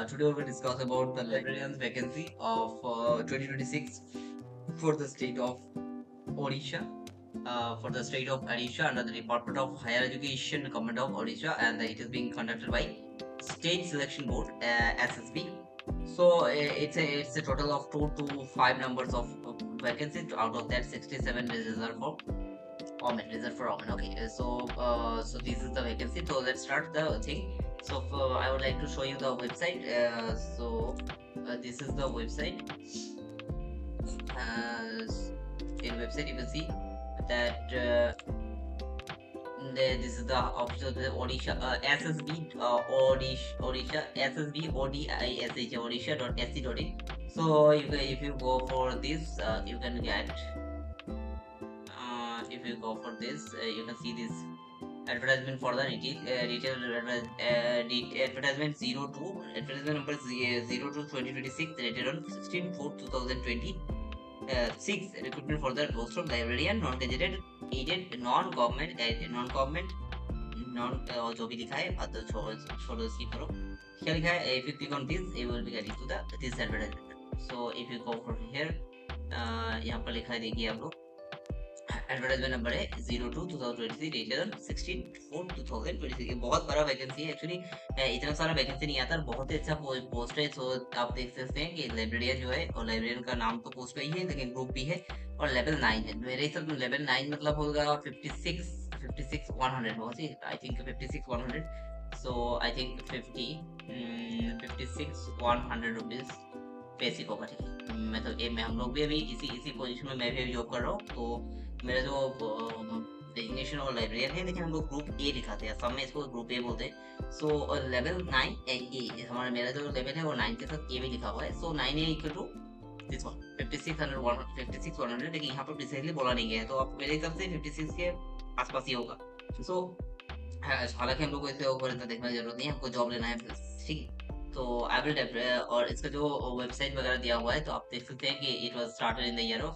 Today we will discuss about the librarian's vacancy of 2026 for the state of Odisha. For the state of Odisha under the Department of Higher Education, Government of Odisha, and it is being conducted by State Selection Board (SSB). So it's a total of 2 to 5 numbers of vacancies. Out of that, 67 is reserved for Omen. Reserved for Omen. Okay, so this is the vacancy. So let's start the thing. So I would like to show you the website. This is the website. In website you can see that this is the option of the Odisha SSB Odisha SSB ODISH Odisha.sc.in. So if you go for this, you can get. If you go for this, you can see this advertisement for the retail advertisement 02 advertisement number 02/2026 rated on 16/4/2020. 6 recruitment for the post of librarian non-gazetted agent non-government जो भी लिखा है तो छोड़ो skip करो। क्या लिखा है? If you click on this, you will be getting to the this advertisement. So if you go for here, यहाँ पर लिखा है, देखिए आप लोग, एडवर्टाइजमेंट नंबर है 02/2023 डेटेड 16/4/2026। ये बहुत बड़ा वैकेंसी है एक्चुअली। इतना सारा वैकेंसी नहीं आता, बहुत ही अच्छा पोस्ट है। सो आप देख सकते हैं कि लाइब्रेरियन जो है, और लाइब्रेरियन का नाम तो पोस्ट का ही है लेकिन ग्रुप भी है और लेवल 9 है। मेरे हिसाब में लेवल 9 मतलब होगा 56 बहुत ही, I think 56 100। So I think 56 100 rupees basic होगा, ठीक है। मतलब ये हम लोग भी अभी इसी पोजीशन में मैं भी जॉब कर रहा हूँ। तो मेरा जो डेजिग्नेशन और लाइब्रेरियन है, लेकिन हम लोग ग्रुप ए दिखाते हैं, सब में इसको ग्रुप ए बोलते हैं। सो लेवल 9 ए हमारा, मेरा जो लेवल है वो 9 के साथ ए भी लिखा हुआ है। So 9A equal to this one 56 100, लेकिन यहाँ पर प्रिसाइजली बोला नहीं गया है, तो आप मेरे हिसाब से 56 के आसपास ही होगा। सो हालांकि हम लोग को इससे ऊपर इतना देखने की जरूरत नहीं है, हमको जॉब लेना है, ठीक है। तो आई विल और इसका जो वेबसाइट वगैरह दिया हुआ है, तो आप देख सकते हैं कि it was started in the year of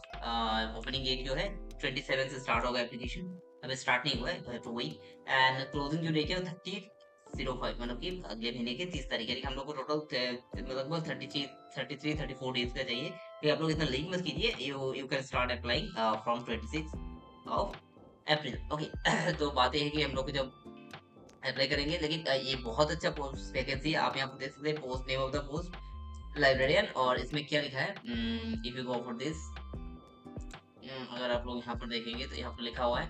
opening date जो है 27 से स्टार्ट होगा एप्लीकेशन, अभी स्टार्ट नहीं हुआ है, तो है तो वही। एंड क्लोजिंग जो डेट है 30/05, मतलब कि अगले महीने के 30 तारीख, यानी हम लोग को टोटल लगभग 34 डेज का चाहिए। फिर आप लोग इतना लेट मत कीजिए, you can start applying from 26 of April. Okay तो बात ये है कि हम लोग को जब अप्लाई करेंगे, लेकिन ये बहुत अच्छा पोस्ट वैकेंसी है। आप यहाँ पर देख सकते हैं post name of the post librarian, और इसमें क्या लिखा है, if you go for this, अगर आप लोग यहाँ पर देखेंगे तो यहाँ पर लिखा हुआ है,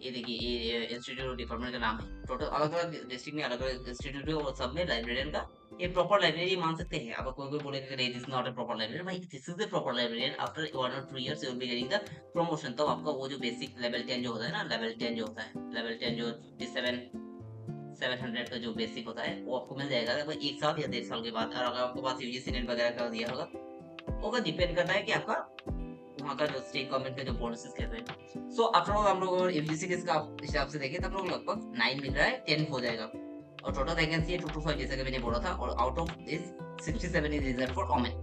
ये देखिए, ये इंस्टीट्यूट डिपार्टमेंट का नाम है। टोटल अलग अलग डिस्ट्रिक्ट में अलग अलग इंस्टीट्यूट है, और सब में लाइब्रेरियन का ये प्रॉपर लाइब्रेरी मान सकते हैं। अब कोई बोलेगा कि this not a proper library, भाई this is the proper librarian. After 1 or 2 years you will be getting the promotion. तो आपका वो जो बेसिक लेवल 10 जो होता है ना, लेवल 10 जो होता है, लेवल 10 जो 700 का जो बेसिक होता है, वो आपको मिल जाएगा लगभग 1 साल या 1.5 साल के बाद। और अगर आपके पास यूजीसी नेट वगैरह का दिया होगा डिपेंड करता है कि आपका वहाँ का जो स्टेट गवर्नमेंट के जो बोनसेस कहते हैं। सो आफ्टर ऑल हम लोग यूजीसी के हिसाब से देखें, तब लोग लगभग 9 मिल रहा है, 10 हो जाएगा। और टोटल वैकेंसी है 2 to 5, जैसा कि मैंने बोला था, और out of this 67 is reserve for women.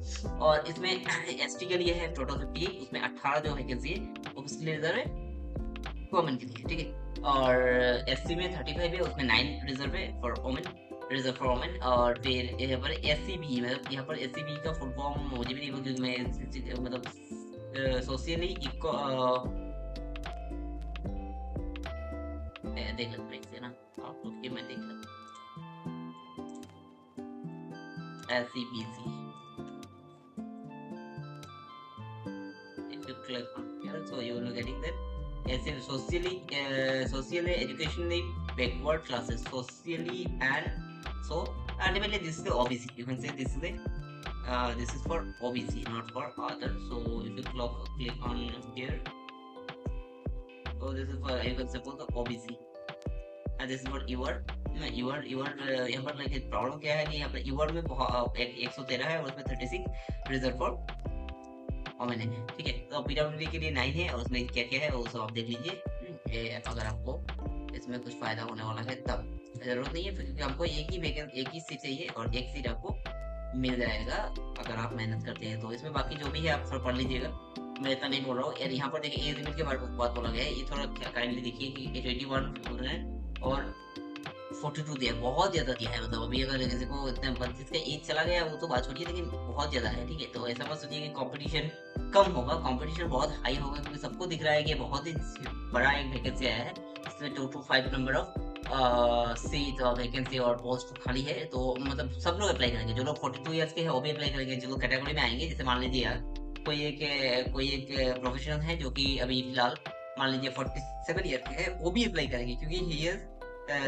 और इसमें एसटी के लिए है टोटल 58, उसमें 18 जो वैकेंसी है वो किसके लिए रिजर्व है? वुमेन के लिए, ठीक है। और एससी में 35 है, उसमें 9 रिजर्व है for women, reserve for women. और फिर यहाँ पर एससीबी, मतलब यहाँ पर एससीबी का फुल फॉर्म मुझे भी नहीं पता, क्योंकि मैं मतलब सोशली इको देख लेते हैं ना आप लोग, मैं देख लेता SCBC। If you click on here, so you will be getting that as in socially educationally backward classes, socially, and so ultimately this is the OBC. You can say this is for OBC, not for other. So if you click on here, so this is for, you can suppose the OBC, and this is for your यहाँ पर लेकिन problem क्या है कि यहाँ पर ईवर्ड में 113 है, और उसमें 36 रिजर्व फॉर वुमेन है, ठीक है। तो पीडब्ल्यूडी के लिए 9 है, और उसमें क्या क्या है वो सब आप देख लीजिए। अगर आपको इसमें कुछ फायदा होने वाला है तब जरूरत नहीं है, क्योंकि हमको एक ही सीट चाहिए, और एक सीट आपको मिल जाएगा अगर आप मेहनत करते हैं। तो इसमें बाकी जो भी है आप थोड़ा पढ़ लीजिएगा, मैं इतना नहीं बोल रहा हूँ यार। यहाँ पर देखिए एज लिमिट के बारे में बात बोला गया है, ये थोड़ा काइंडली देखिए कि 81 है और 42 दिया है, बहुत ज्यादा दिया है। मतलब अभी अगर किसी को इतने 32 का एज चला गया वो तो बात छोड़िए, लेकिन बहुत ज्यादा है, ठीक है। तो ऐसा मत सोचिए कि कंपटीशन कम होगा, कंपटीशन बहुत हाई होगा, क्योंकि सबको दिख रहा है कि बहुत ही बड़ा एक वैकेंसी आया है। इसमें 2 to 5 नंबर ऑफ सीट और वैकेंसी और पोस्ट खाली है। तो मतलब सब लोग अप्लाई करेंगे, जो लोग 42 ईयर्स के हैं वो भी अप्लाई करेंगे, जो लोग कैटेगरी में आएंगे। जैसे मान लीजिए यार कोई एक प्रोफेशनल है जो कि अभी फिलहाल मान लीजिए 47 ईयर के है, वो भी अप्लाई करेंगे, क्योंकि he is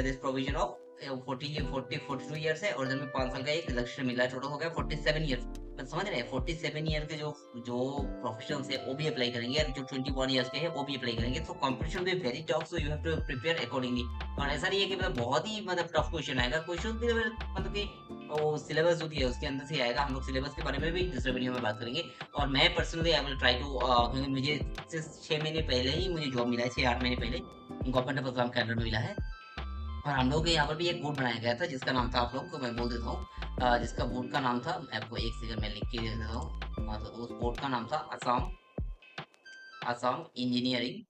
this provision of 42 years है, और जब में 5 साल का एक रिडक्शन मिला है, टोटल हो गया 47 ईयर्स। बस समझ रहे हैं, 47 ईयर के जो जो प्रोफेशनल्स है वो भी अप्लाई करेंगे, और जो 21 ईयर्स के हैं वो भी अप्लाई करेंगे। तो कंपटीशन भी very tough, so you have to prepare accordingly. और ऐसा नहीं है कि मतलब बहुत ही मतलब टफ क्वेश्चन आएगा, क्वेश्चन भी मतलब कि वो सिलेबस जो दिया है उसके अंदर से आएगा। हम लोग सिलेबस के बारे में भी दूसरे वीडियो में बात करेंगे। और मैं personally I will try to, क्योंकि मुझे 6 महीने पहले ही मुझे जॉब मिला है, 6-8 महीने पहले गवर्नमेंट एग्जाम कैडर में मिला है। और हम लोग के यहाँ पर भी एक बोर्ड बनाया गया था, जिसका नाम था, आप लोग को मैं बोल देता हूँ, जिसका बोर्ड का नाम था, मैं आपको एक सेकंड में लिख के दे देता हूँ। मतलब उस बोर्ड का नाम था Assam Assam engineering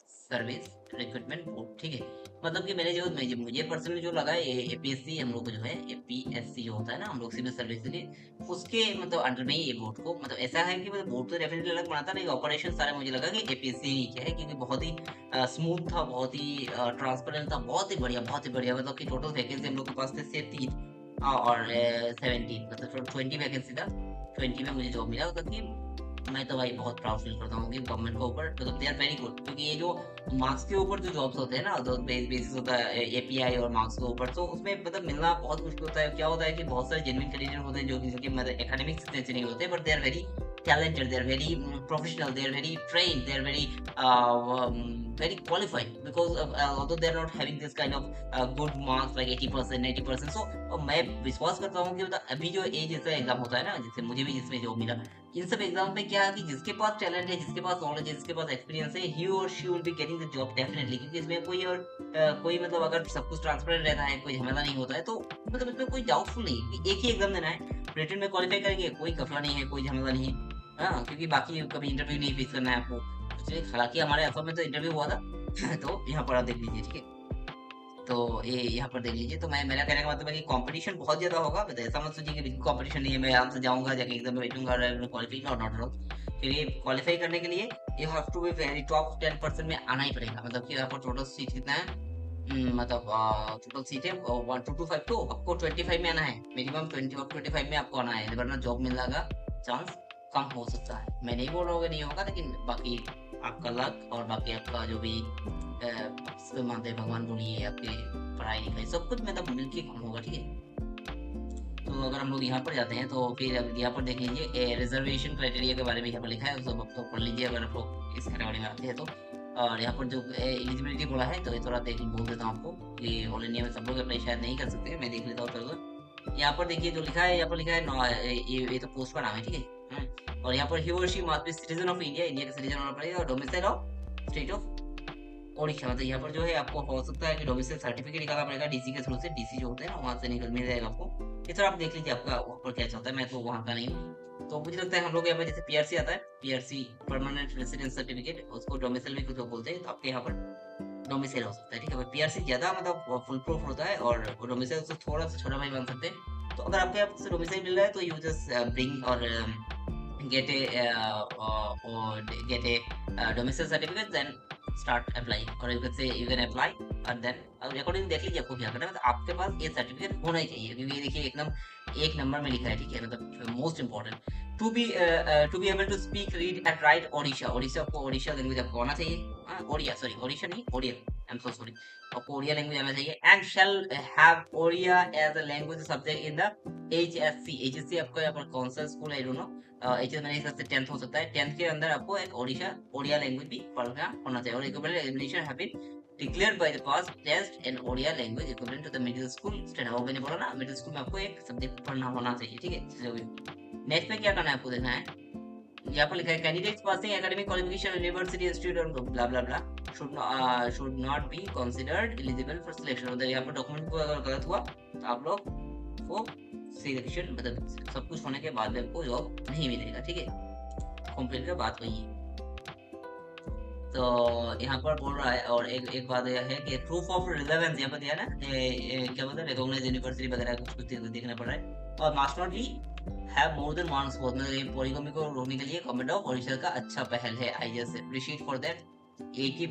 service recruitment board, ठीक है। मतलब कि मुझे पर्सनली जो लगा है, एपीएससी हम लोग को जो है, एपीएससी जो होता है ना हम लोग सिविल सर्विस के लिए, उसके मतलब अंडर में ही ये बोर्ड को, मतलब ऐसा है कि मतलब बोर्ड तो डेफिनेटली अलग बनाता नहीं, ऑपरेशन सारे मुझे लगा कि एपीएससी ही क्या है, क्योंकि बहुत ही स्मूथ था, बहुत ही ट्रांसपेरेंट था, बहुत ही बढ़िया। मतलब कि टोटल वैकेंसी हम लोग के पास थे सिर्फ 3 और 17, मतलब 20 वैकेंसी था। 20 में मुझे जॉब मिला, क्योंकि मैं तो भाई बहुत प्राउड फील करता हूँ कि गवर्नमेंट के ऊपर, मतलब दे आर वेरी गुड। क्योंकि ये जो मार्क्स के ऊपर जो जॉब्स होते हैं ना, जो बेसिस होता है एपीआई और मार्क्स के ऊपर, तो उसमें मतलब मिलना बहुत मुश्किल होता है। क्या होता है कि बहुत सारे जेन्युइन कैंडिडेट होते हैं जो कि जिनके मतलब एकेडमिक्स इतने अच्छे नहीं होते, but they are very talented, they are very professional, they are very trained, they are very qualified, because although they are not having this kind of good marks like 80%, 90%. So मैं विश्वास करता हूँ कि मतलब अभी जो एज जैसा exam होता है ना, जैसे मुझे भी जिसमें जॉब मिला, इन सब एग्जाम में क्या है कि जिसके पास टैलेंट है, जिसके पास नॉलेज है, जिसके पास एक्सपीरियंस है, ही और she will be getting the job definitely. क्योंकि इसमें कोई मतलब अगर सब कुछ ट्रांसपेरेंट रहता है, कोई झमेला नहीं होता है, तो मतलब इसमें कोई डाउटफुल नहीं है कि एक ही एग्जाम देना है, रिटन में क्वालिफाई करेंगे, कोई गफला नहीं है, कोई झमेला नहीं है। हाँ, क्योंकि बाकी कभी इंटरव्यू नहीं फेस करना है आपको। इसलिए हालाँकि हमारे असम में तो इंटरव्यू हुआ था तो यहाँ पर आप देख लीजिए, ठीक है? तो ये यहाँ पर देख लीजिए। तो मेरा कहने का मतलब है कि कंपटीशन बहुत ज़्यादा होगा, बट ऐसा मत सोचिए कि बिल्कुल कंपटीशन नहीं है, मैं आराम से जाऊँगा, जाके एग्ज़ाम में बैठूँगा और क्वालिफाई और नॉट एट ऑल। फिर ये क्वालिफाई करने के लिए you have to be very top 10% में आना ही पड़ेगा। मतलब कि यहाँ पर टोटल सीट कितना है? मतलब टोटल सीट है 1 to 5, तो आपको 25 में आना है, मिनिमम 20 और 25 में आपको आना है, वरना जॉब मिलने का चांस कम हो सकता है। मैं नहीं बोल रहा हूँ कि नहीं होगा, लेकिन बाकी आपका लक और बाकी आपका जो भी मानते हैं भगवान बोलिए, आपके पढ़ाई लिखाई सब कुछ मतलब मिलके कम होगा, ठीक है। तो अगर हम लोग यहाँ पर जाते हैं तो फिर अब यहाँ पर देख लीजिए रिजर्वेशन क्राइटेरिया के बारे में यहाँ पर लिखा है, सब आप तो पढ़ लीजिए अगर आप लोग इस कैटेगरी में आते हैं तो। और यहाँ पर जो एलिजिबिलिटी बोला है, तो ये थोड़ा देख बोल देता हूँ आपको कि ऑल इंडिया में सब लोग अप्लाई शायद नहीं कर सकते, मैं देख लेता हूँ थोड़ा। यहाँ पर देखिए जो लिखा है, यहाँ पर लिखा है ये तो पोस्ट का नाम है, ठीक है। और यहाँ पर ही और she must be citizen of India, India का सिटीजन होना पड़ेगा, और domicile of state of Odisha. मतलब यहाँ पर जो है आपको हो सकता है कि डोमिसाइल सर्टिफिकेट निकालना पड़ेगा डीसी के थ्रू से, डीसी जो होते हैं ना वहाँ से निकल मिल जाएगा आपको। ये थोड़ा आप देख लीजिए आपका वहाँ पर क्या चलता है, मैं तो वहाँ का नहीं हूँ। तो मुझे लगता है हम लोग यहाँ पर जैसे पीआरसी आता है, पीआरसी परमानेंट रेसिडेंस सर्टिफिकेट, उसको डोमिसाइल भी कुछ लोग बोलते हैं, तो आपके यहाँ पर डोमिसाइल हो सकता है, ठीक है। पीआरसी ज्यादा मतलब फुल प्रूफ होता है, और डोमिसाइल से थोड़ा सा छोटा भाई बन सकते हैं। तो अगर आपके यहाँ से डोमिसाइल मिल रहा है, तो यू जस्ट ब्रिंग और get a get a domicile certificate, then start applying, or you can say you can apply, and then according देख लीजिए आपको क्या करना है। मतलब आपके पास ये सर्टिफिकेट होना ही चाहिए, क्योंकि ये देखिए एकदम एक नंबर में लिखा है, ठीक है। मतलब most important to be able to speak, read and write Odisha, Odisha आपको ओडिशा लैंग्वेज आपको आना चाहिए। ओडिया, सॉरी ओडिशा नहीं, Odia, I am so sorry, आपको ओडिया लैंग्वेज आना चाहिए। And shall have Odia as a language subject in the HSC आपका यहाँ पर कौन सा स्कूल है, आई डोंट नो। एचएस मेरे हिसाब से 10th हो सकता है, 10th के अंदर आपको एक ओडिया लैंग्वेज भी पढ़ना होना चाहिए। और equivalent examination have been declared by the pass test in Odia language equivalent to the middle school standard. वो मैंने बोला ना, मिडिल स्कूल में आपको एक सब्जेक्ट पढ़ना होना चाहिए, ठीक है। नेक्स्ट में क्या करना है आपको देखना है, यहाँ पर लिखा है candidates passing academic qualification university institute blah blah blah should not be considered eligible for selection. मतलब यहाँ पर डॉक्यूमेंट को अगर गलत हुआ तो आप लोग को सिलेक्शन, मतलब सब कुछ होने के बाद में आपको जॉब नहीं मिलेगा, ठीक है। कंप्लीट का बात वही है। तो यहाँ पर बोल रहा है, और एक एक बात यह है कि प्रूफ ऑफ रिलेवेंस यहाँ पर दिया ना, क्या बोलते हैं, रिकॉग्नाइज्ड यूनिवर्सिटी वगैरह कुछ कुछ देखना पड़ रहा है। और must not be have more than one sport, मतलब ये पॉलीगमी को रोकने के लिए गवर्नमेंट ऑफ ओडिशा का अच्छा पहल है। I just appreciate for that. एक ही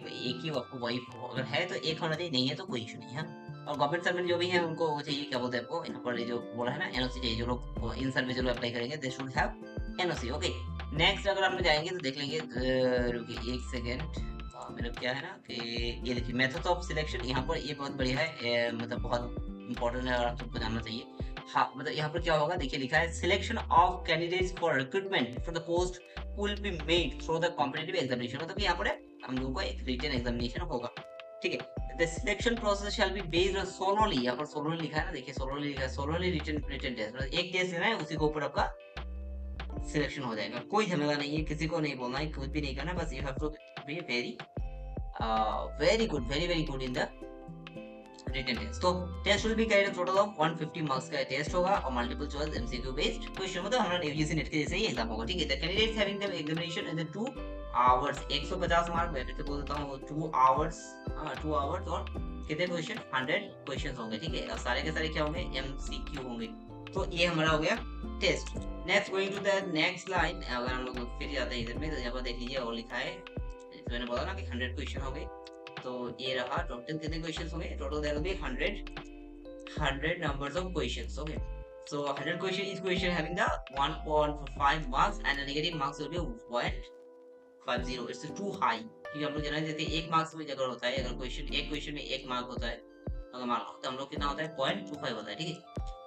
आपको वाइफ हो, अगर है तो एक होना चाहिए, नहीं है तो कोई इशू नहीं है। और गवर्नमेंट सर्वेंट जो भी है उनको वो चाहिए, क्या बोलते हैं आपको यहाँ पर, ये जो बोला है ना, एनओसी चाहिए। जो लोग इन सर्विस जो लोग अप्लाई करेंगे they should have NOC. Okay, next अगर हम जाएंगे तो देख लेंगे, रुकिए एक सेकेंड। मेरा क्या है ना कि ये देखिए मेथड ऑफ सिलेक्शन, यहाँ पर ये बहुत बढ़िया है, मतलब बहुत इंपॉर्टेंट है और आप सबको जानना चाहिए। हाँ, मतलब यहाँ पर क्या होगा, देखिए लिखा है selection of candidates for recruitment for the post will be made through the competitive examination. मतलब यहाँ पर हम लोगों का एक रिटन एग्जामिनेशन होगा, ठीक है। The selection process shall be based on solely, यहाँ पर सोलोली लिखा है ना, देखिए सोलोली लिखा है, सोलोली रिटन टेस्ट, मतलब एक टेस्ट लेना है, उसी के ऊपर आपका सिलेक्शन हो जाएगा। कोई झमेला नहीं है, किसी को नहीं बोलना है, कुछ भी नहीं करना, बस you have to be very good, very good in the written test. तो test will be carried total of 150 marks का टेस्ट होगा और multiple choice MCQ based question, मतलब हमारा यूजीसी नेट के जैसे ही एग्जाम होगा, ठीक है। The candidates having the examination in the 2 hours, 150 mark, मैं फिर से बोल देता हूँ 2 आवर्स, 2 आवर्स, और कितने क्वेश्चन, 100 क्वेश्चन होंगे, ठीक है। और सारे के सारे क्या होंगे, एमसीक्यू होंगे। तो ये हमारा हो गया test. Next going to the next line, अगर हम लोग फिर जाते हैं इधर में, तो यहाँ पर देख लीजिए और लिखा है, मैंने बोला ना कि 100 क्वेश्चन हो गए। तो ये रहा टोटल कितने क्वेश्चंस होंगे, total there will be 100 numbers of questions, okay। So 100 question, each question having the 1.5 marks and the negative marks will be 0.50। it's too high, क्योंकि हम लोग जानते देते हैं 1 मार्क्स में अगर होता है, अगर क्वेश्चन एक क्वेश्चन में 1 मार्क होता है, अगर मान लो तो हम लोग कितना होता है 0.25 होता है, ठीक है।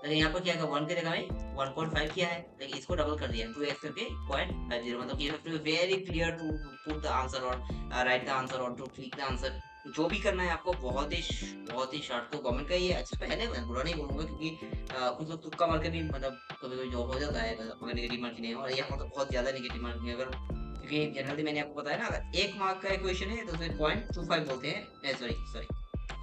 लेकिन यहाँ पर क्या है, 1 की जगह में 1.5 किया है, लेकिन इसको डबल कर दिया 2x करके 0.50, मतलब you have to be very clear to put the answer or write the answer or to click the answer। जो भी करना है आपको बहुत ही शार्ट। तो गवर्नमेंट का ये अच्छा पहले, मैं बुरा नहीं बोलूंगा, क्योंकि कुछ लोग तुक्का मार के भी मतलब कभी कभी जॉब हो जाता है, अगर नेगेटिव मार्किंग है, और यहाँ पर तो बहुत ज्यादा नेगेटिव मार्किंग है। अगर क्योंकि जनरली मैंने आपको बताया ना, अगर 1 मार्क का क्वेश्चन है तो उसमें 0.25 बोलते हैं, सॉरी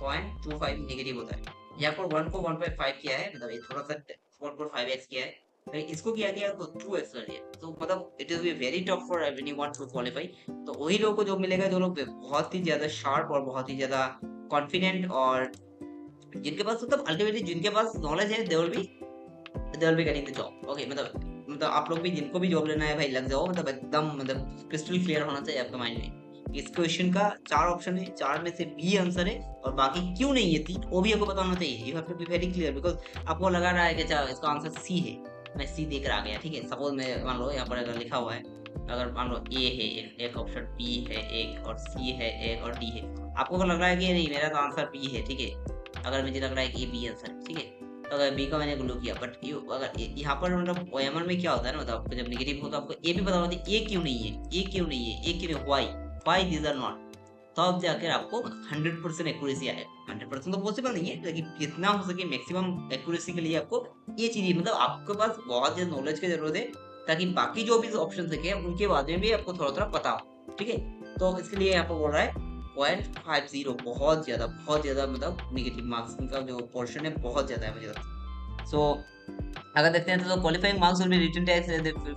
0.25 नेगेटिव होता है। यहाँ पर 1 को 1.5 किया है, मतलब ये थोड़ा सा 1.5x किया है, लेकिन इसको क्या किया तो 2x कर दिया। तो मतलब it is very tough for anyone to qualify. तो वही लोगों को जॉब मिलेगा जो लोग बहुत ही ज्यादा शार्प और बहुत ही ज्यादा कॉन्फिडेंट, और जिनके पास मतलब अल्टीमेटली जिनके पास नॉलेज है, they will be getting the job, okay. मतलब आप लोग भी, जिनको भी जॉब लेना है भाई, लग जाओ, मतलब एकदम मतलब क्रिस्टल क्लियर होना चाहिए आपके माइंड में। इस क्वेश्चन का 4 ऑप्शन है, 4 में से बी आंसर है, और बाकी क्यों नहीं है 3 वो भी आपको बताना चाहिए। You have to be very clear, because आपको लगा रहा है कि अच्छा इसका आंसर सी है, मैं सी देख रहा गया, ठीक है। सपोज मैं मान लो यहाँ पर अगर लिखा हुआ है, अगर मान लो ए है एक ऑप्शन, बी है एक, और सी है एक, और डी है, आपको लग रहा है कि नहीं मेरा तो आंसर बी है, ठीक है। अगर मुझे लग रहा है कि ये बी आंसर, ठीक है, तो अगर बी का मैंने ग्लू किया, बट अगर यहाँ पर मतलब ओएमआर में क्या होता है ना, मतलब आपको जब नेगेटिव हो तो आपको ए भी पता होता है, ए क्यों नहीं है, ए क्यों नहीं है, ए क्यों नहीं, व्हाई दीज आर नॉट, तब जाकर आपको 100% एक्यूरेसी आएगा। 100% तो पॉसिबल नहीं है, लेकिन जितना हो सके मैक्सिमम एक्यूरेसी के लिए आपको ये चीज, मतलब आपके पास बहुत ज्यादा नॉलेज की जरूरत है, ताकि बाकी जो भी ऑप्शन है उनके बारे में भी आपको थोड़ा थोड़ा पता हो, ठीक है। तो इसके लिए यहाँ पर बोल रहा है 0.50, बहुत ज्यादा मतलब नेगेटिव मार्क्स का जो पोर्शन है बहुत ज्यादा है मुझे। सो अगर देखते हैं तो qualifying marks will be written test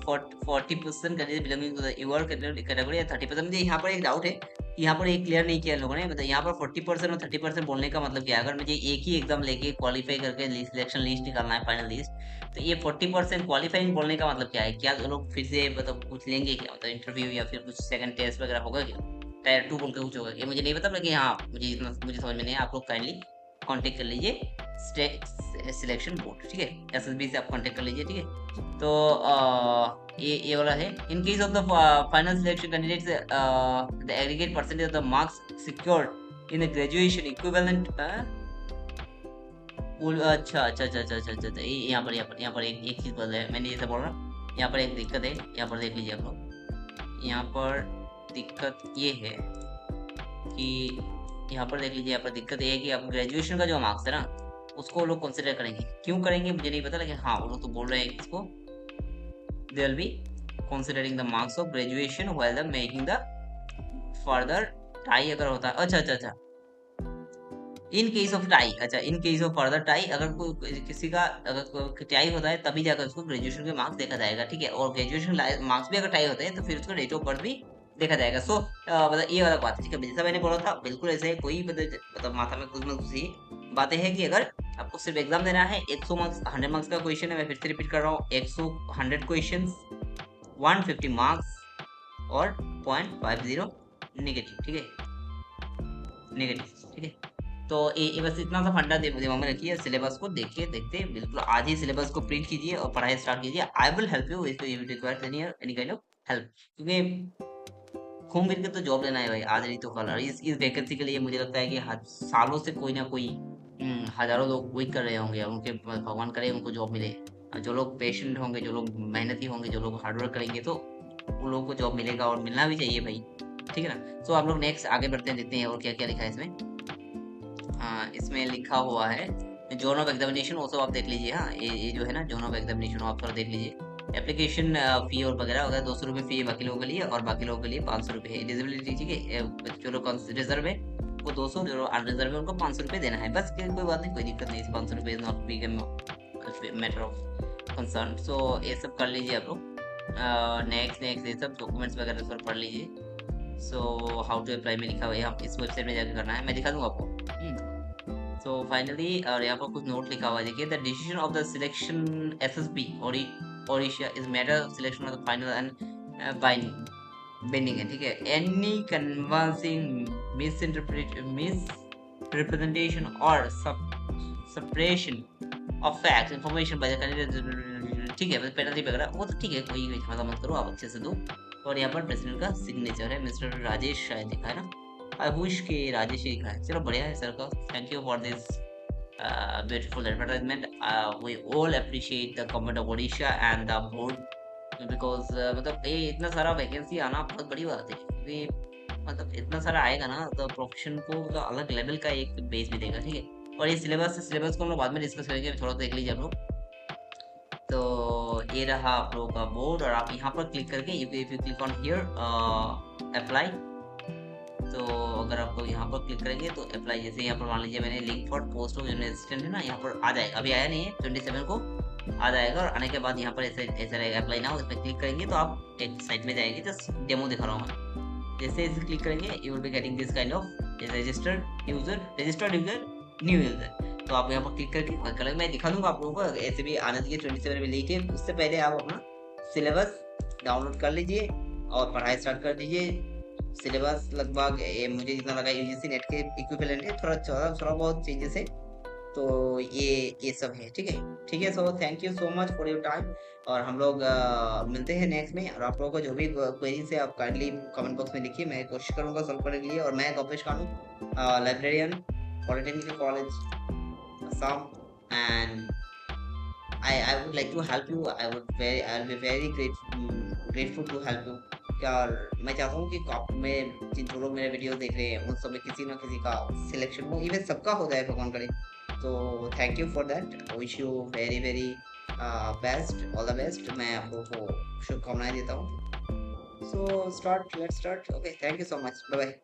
40% candidate belonging to the UR category या 30%। मुझे यहाँ पर एक डाउट है, यहाँ पर एक क्लियर नहीं किया लोगों ने, मतलब यहाँ पर 40% और 30% बोलने का मतलब क्या है। अगर मुझे एक ही एग्जाम लेके क्वालिफाई करके सिलेक्शन लिस्ट निकालना है, फाइनल लिस्ट, तो ये 40% क्वालिफाइंग बोलने का मतलब क्या है, क्या लोग फिर से मतलब कुछ लेंगे क्या, मतलब इंटरव्यू या फिर कुछ सेकंड टेस्ट वगैरह होगा क्या, टायर 2 बोल के कुछ होगा, ये मुझे नहीं पता, लेकिन हाँ मुझे समझ में नहीं है। आप लोग काइंडली कांटेक्ट कर लीजिए सिलेक्शन बोर्ड, ठीक है, एसएसबी से आप कांटेक्ट कर लीजिए, ठीक है। तो ये वाला है, in case of the final selection candidates the aggregate percentage of the marks secured in the graduation equivalent. अच्छा, यहाँ पर एक चीज बदल है, मैंने जैसे बोल रहा, यहाँ पर एक दिक्कत है, यहाँ पर देख लीजिए आप लोग, यहाँ पर दिक्कत ये है कि यहाँ पर देख लीजिए, यहाँ पर दिक्कत ये है कि आप ग्रेजुएशन का जो मार्क्स है ना, उसको लोग कंसिडर करेंगे, क्यों करेंगे मुझे नहीं पता, लेकिन हाँ वो लोग तो बोल रहे हैं इसको they will be considering the marks of graduation while the making the further tie अगर होता है। अच्छा, इन केस ऑफ टाई, अच्छा in case of further tie, अगर कोई किसी का अगर टाई होता है तभी जाकर उसको ग्रेजुएशन के मार्क्स देखा जाएगा, ठीक है। और ग्रेजुएशन मार्क्स भी अगर टाई होते हैं तो फिर उसका डेट ऑफ बर्थ भी देखा जाएगा। सो मतलब ये वाला बात है, ठीक है। जैसा मैंने बोला था बिल्कुल ऐसे है, कोई मतलब माथा में कुछ ना कुछ ही बातें हैं कि अगर आपको सिर्फ एग्जाम देना है 100 मार्क्स 100 मार्क्स का क्वेश्चन है, मैं फिर से रिपीट कर रहा हूँ, 100 क्वेश्चन 150 मार्क्स और 0.50 नेगेटिव, ठीक है, नेगेटिव, ठीक है। तो ये बस इतना सा फंडा दिमाग में रखिए, सिलेबस को देखिए, देखते बिल्कुल आज ही सिलेबस को प्रिंट कीजिए और पढ़ाई स्टार्ट कीजिए। I will help you if you require any kind of help, क्योंकि घूम फिर के तो जॉब लेना है भाई, आज नहीं तो कल। और इस वैकेंसी के लिए मुझे लगता है कि सालों से कोई ना कोई हजारों लोग वेट कर रहे होंगे, और उनके भगवान करे उनको जॉब मिले। और जो लोग पेशेंट होंगे, जो लोग मेहनती होंगे, जो लोग हार्डवर्क करेंगे, तो उन लोगों को जॉब मिलेगा, और मिलना भी चाहिए भाई, ठीक है ना। तो आप लोग नेक्स्ट आगे बढ़ते हैं, देखते हैं और क्या क्या लिखा है इसमें। इसमें लिखा हुआ है जोन ऑफ एग्जामिनेशन, वो सब आप देख लीजिए। हाँ, ये जो है ना जोन ऑफ एग्जामिनेशन, आप थोड़ा देख लीजिए। एप्लीकेशन फी और वगैरह वगैरह 200 रुपये फी है बाकी लोगों के लिए, और बाकी लोगों के लिए 500 रुपये है। एलिजिबिलिटी, ठीक है, जो लोग रिजर्व है वो 200, जो अनरिजर्व है उनको 500 रुपये देना है बस। कोई बात नहीं, कोई दिक्कत नहीं, 500 रुपये is not big matter of concern. So ये सब कर लीजिए आप लोग। नेक्स्ट नेक्स्ट ये सब डॉक्यूमेंट्स वगैरह सब पढ़ लीजिए। सो हाउ टू अप्लाई में लिखा हुआ है, आप इस वेबसाइट में जाकर करना है, मैं दिखा दूंगा आपको। सो फाइनली, और यहाँ पर कुछ नोट लिखा हुआ है, देखिए, the decision of the selection SSB Odisha is matter selection of the final and binding है, ठीक है। एनी कन्विंसिंग मिसरिप्रेजेंटेशन और suppression of facts information by the candidate, ठीक है, पेनल्टी वगैरह वो तो ठीक है, कोई मतलब मत करो, आप अच्छे से दो। और यहाँ पर प्रेसिडेंट का सिग्नेचर है, मिस्टर राजेश शायद लिखा है ना, आयुष के राजेश ही लिखा है। चलो बढ़िया है सर का, thank you for this beautiful advertisement. We all appreciate the government of Odisha and the board because मतलब ये इतना सारा वैकेंसी आना बहुत बड़ी बात है, क्योंकि मतलब इतना सारा आएगा ना तो प्रोफेशन को मतलब अलग लेवल का एक बेस भी देगा, ठीक है। और ये सिलेबस को हम लोग बाद में डिस्कस करेंगे, थोड़ा देख लीजिए आप लोग। तो ये रहा आप लोगों का बोर्ड, और आप यहाँ पर क्लिक करके if you click on here apply, तो अगर आप लोग यहाँ पर क्लिक करेंगे तो अप्लाई, जैसे यहाँ पर मान लीजिए मैंने link for post of junior assistant है ना, यहाँ पर आ जाएगा, अभी आया नहीं है, 27 को आ जाएगा। और आने के बाद यहाँ पर ऐसे ऐसा रहेगा अप्लाई नाउ, इस पर क्लिक करेंगे तो आप एक साइट में जाएंगे, जस्ट डेमो दिखा रहा हूँ मैं। जैसे इसे क्लिक करेंगे you will be getting this kind of registered user new user. तो आप यहाँ पर क्लिक करके कल मैं दिखा दूंगा आप लोगों को, ऐसे भी आना चाहिए 27 में लेके। उससे पहले आप अपना सिलेबस डाउनलोड कर लीजिए और पढ़ाई स्टार्ट कर दीजिए। सिलेबस लगभग मुझे जितना लगा यूजीसी नेट के इक्विवेलेंट है, थोड़ा बहुत चेंजेस है, तो ये सब है, ठीक है, ठीक है। So thank you so much for your time, और हम लोग मिलते हैं नेक्स्ट में। और आप लोगों को जो भी क्वेरीज है आप काइंडली कमेंट बॉक्स में लिखिए, मैं कोशिश करूंगा सॉल्व करने के लिए। और मैं कॉपेश खानू, librarian, polytechnical college Assam, and I would like to help you. I'll be very grateful to help you। यार मैं चाहता हूँ कि आप में जिन जो लोग मेरे वीडियो देख रहे हैं उन सब में किसी ना किसी का सिलेक्शन हो, इवन सबका हो जाए भगवान करे। तो thank you for that, wish you very very best, all the best. मैं आप लोगों को शुभकामनाएं देता हूँ। So let's start. Okay, thank you so much, bye bye.